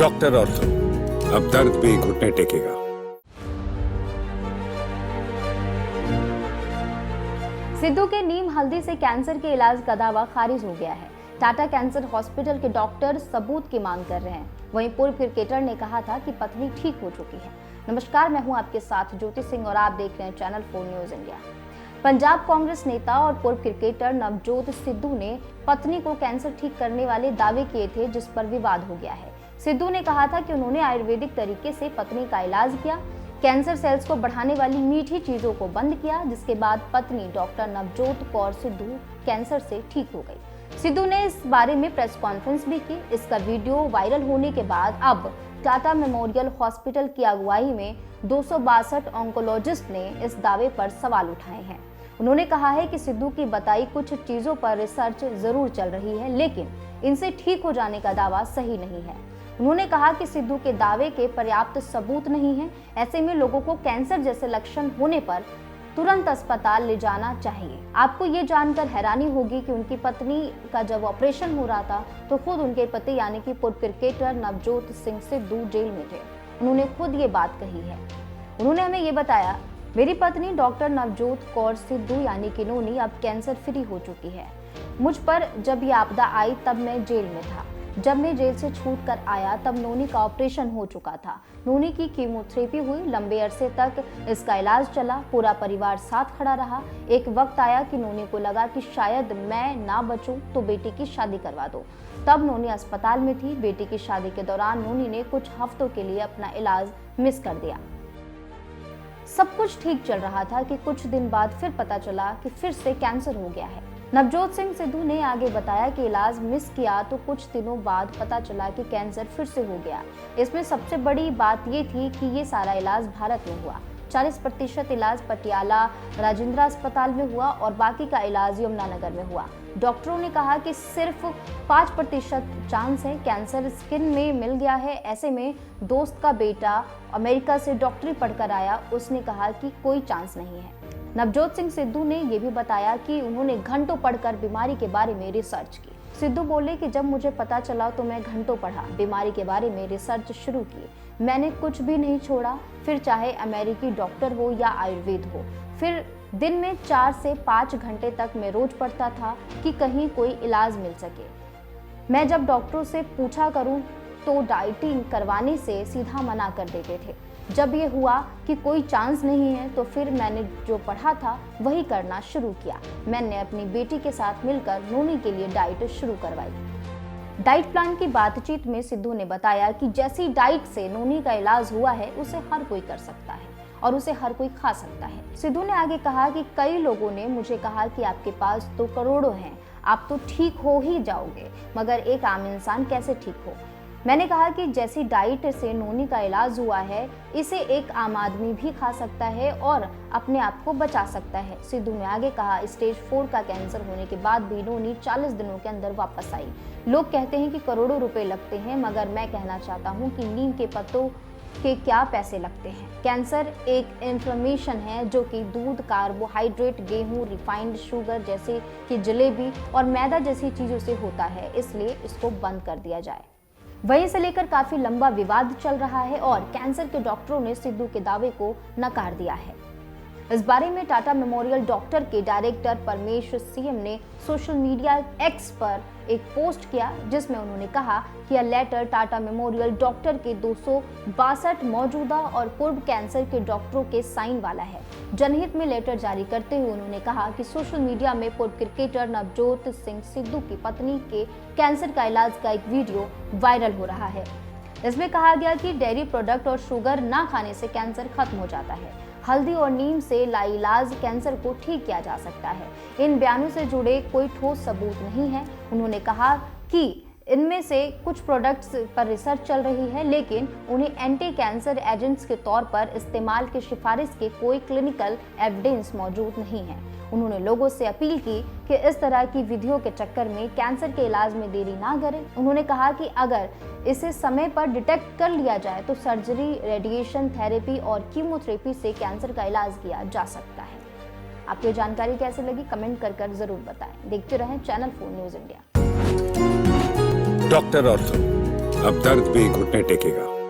Doctor ortho, अब दर्द भी घुटने टेकेगा। सिद्धू के नीम हल्दी से कैंसर के इलाज का दावा खारिज हो गया है। टाटा कैंसर हॉस्पिटल के डॉक्टर सबूत की मांग कर रहे हैं। वहीं पूर्व क्रिकेटर ने कहा था कि पत्नी ठीक हो चुकी है। नमस्कार, मैं हूं आपके साथ ज्योति सिंह और आप देख रहे हैं channel 4 news India. Punjab Congress नेता और पूर्व क्रिकेटर नवजोत सिद्धू ने पत्नी को कैंसर ठीक करने वाले दावे किए थे, जिस पर विवाद हो गया है। सिद्धू ने कहा था कि उन्होंने आयुर्वेदिक तरीके से पत्नी का इलाज किया, कैंसर सेल्स को बढ़ाने वाली मीठी चीजों को बंद किया, जिसके बाद पत्नी डॉक्टर नवजोत कौर सिद्धू कैंसर से ठीक हो गई। सिद्धू ने इस बारे में प्रेस कॉन्फ्रेंस भी की। इसका वीडियो वायरल होने के बाद अब टाटा मेमोरियल हॉस्पिटल की अगुवाई में 262 ऑन्कोलॉजिस्ट ने इस दावे पर सवाल उठाए हैं। उन्होंने कहा है कि सिद्धू की बताई कुछ चीजों पर रिसर्च जरूर चल रही है, लेकिन इनसे ठीक हो जाने का दावा सही नहीं है। उन्होंने कहा कि सिद्धू के दावे के पर्याप्त सबूत नहीं है। ऐसे में लोगों को कैंसर जैसे लक्षण होने पर तुरंत अस्पताल ले जाना चाहिए। आपको ये जानकर हैरानी होगी कि उनकी पत्नी का जब ऑपरेशन हो रहा था तो खुद उनके पति यानी कि पूर्व क्रिकेटर नवजोत सिंह सिद्धू जेल में थे। उन्होंने खुद ये बात कही है। उन्होंने हमें ये बताया, मेरी पत्नी डॉक्टर नवजोत कौर सिद्धू यानी कि नोनी अब कैंसर फ्री हो चुकी है। मुझ पर जब ये आपदा आई तब मैं जेल में था। जब मैं जेल से छूट कर आया तब नोनी का ऑपरेशन हो चुका था। नोनी की कीमोथेरेपी हुई, लंबे अरसे तक इसका इलाज चला, पूरा परिवार साथ खड़ा रहा। एक वक्त आया कि नोनी को लगा कि शायद मैं ना बचूं तो बेटी की शादी करवा दो। तब नोनी अस्पताल में थी। बेटी की शादी के दौरान नोनी ने कुछ हफ्तों के लिए अपना इलाज मिस कर दिया। सब कुछ ठीक चल रहा था कि कुछ दिन बाद फिर पता चला कि फिर से कैंसर हो गया है। नवजोत सिंह सिद्धू ने आगे बताया कि इलाज मिस किया तो कुछ दिनों बाद पता चला कि कैंसर फिर से हो गया। इसमें सबसे बड़ी बात ये थी कि ये सारा इलाज भारत में हुआ। 40% इलाज पटियाला राजेंद्र अस्पताल में हुआ और बाकी का इलाज यमुनानगर में हुआ। डॉक्टरों ने कहा कि सिर्फ 5% चांस है, कैंसर स्किन में मिल गया है। ऐसे में दोस्त का बेटा अमेरिका से डॉक्टरी पढ़कर आया, उसने कहा कि कोई चांस नहीं है। नवजोत सिंह सिद्धू ने यह भी बताया कि उन्होंने घंटों पढ़कर बीमारी के बारे में रिसर्च की। सिद्धू बोले कि जब मुझे पता चला तो मैं घंटों पढ़ा, बीमारी के बारे में रिसर्च शुरू की। मैंने कुछ भी नहीं छोड़ा, फिर चाहे अमेरिकी डॉक्टर हो या आयुर्वेद हो। फिर दिन में 4 से 5 घंटे तक मैं रोज पढ़ता था कि कहीं कोई इलाज मिल सके। मैं जब डॉक्टरों से पूछा करूं तो डाइटिंग करवाने से सीधा मना कर देते थे। जब ये हुआ कि कोई चांस नहीं है तो फिर मैंने जो पढ़ा था वही करना शुरू किया। मैंने अपनी बेटी के साथ मिलकर नोनी के लिए डाइट शुरू करवाई। डाइट प्लान की बातचीत में सिद्धू ने बताया कि जैसी डाइट से नोनी का इलाज हुआ है उसे हर कोई कर सकता है और उसे हर कोई खा सकता है। सिद्धू ने आगे कहा कि कई लोगों ने मुझे कहा कि आपके पास तो करोड़ों हैं, आप तो ठीक हो ही जाओगे, मगर एक आम इंसान कैसे ठीक हो। मैंने कहा कि जैसी डाइट से नोनी का इलाज हुआ है, इसे एक आम आदमी भी खा सकता है और अपने आप को बचा सकता है। सिद्धू ने आगे कहा, स्टेज 4 का कैंसर होने के बाद भी नोनी 40 दिनों के अंदर वापस आई। लोग कहते हैं कि करोड़ों रुपए लगते हैं, मगर मैं कहना चाहता हूं कि नीम के पत्तों के क्या पैसे लगते हैं। कैंसर एक इन्फ्लेमेशन है जो कि दूध, कार्बोहाइड्रेट, गेहूं, रिफाइंड शुगर जैसे कि जलेबी और मैदा जैसी चीजों से होता है, इसलिए इसको बंद कर दिया जाए। वहीं से लेकर काफी लंबा विवाद चल रहा है और कैंसर के डॉक्टरों ने सिद्धू के दावे को नकार दिया है। इस बारे में टाटा मेमोरियल डॉक्टर के डायरेक्टर परमेश सीएम ने सोशल मीडिया एक्स पर एक पोस्ट किया, जिसमें उन्होंने कहा कि यह लेटर टाटा मेमोरियल डॉक्टर के 262 मौजूदा और पूर्व कैंसर के डॉक्टरों के साइन वाला है। जनहित में लेटर जारी करते हुए उन्होंने कहा कि सोशल मीडिया में पूर्व क्रिकेटर नवजोत सिंह सिद्धू की पत्नी के कैंसर का इलाज का एक वीडियो वायरल हो रहा है। इसमें कहा गया कि डेयरी प्रोडक्ट और शुगर ना खाने से कैंसर खत्म हो जाता है। हल्दी और नीम से लाइलाज कैंसर को ठीक किया जा सकता है। इन बयानों से जुड़े कोई ठोस सबूत नहीं है। उन्होंने कहा कि इनमें से कुछ प्रोडक्ट्स पर रिसर्च चल रही है, लेकिन उन्हें एंटी कैंसर एजेंट्स के तौर पर इस्तेमाल की सिफारिश के कोई क्लिनिकल एविडेंस मौजूद नहीं है। उन्होंने लोगों से अपील की कि इस तरह की विधियों के चक्कर में कैंसर के इलाज में देरी ना करें। उन्होंने कहा कि अगर इसे समय पर डिटेक्ट कर लिया जाए तो सर्जरी, रेडिएशन थेरेपी और कीमोथेरेपी से कैंसर का इलाज किया जा सकता है। आपको ये जानकारी कैसे लगी कमेंट कर जरूर बताएं। देखते रहें channel 4 news India. Doctor ortho, अब दर्द भी घुटने टेकेगा।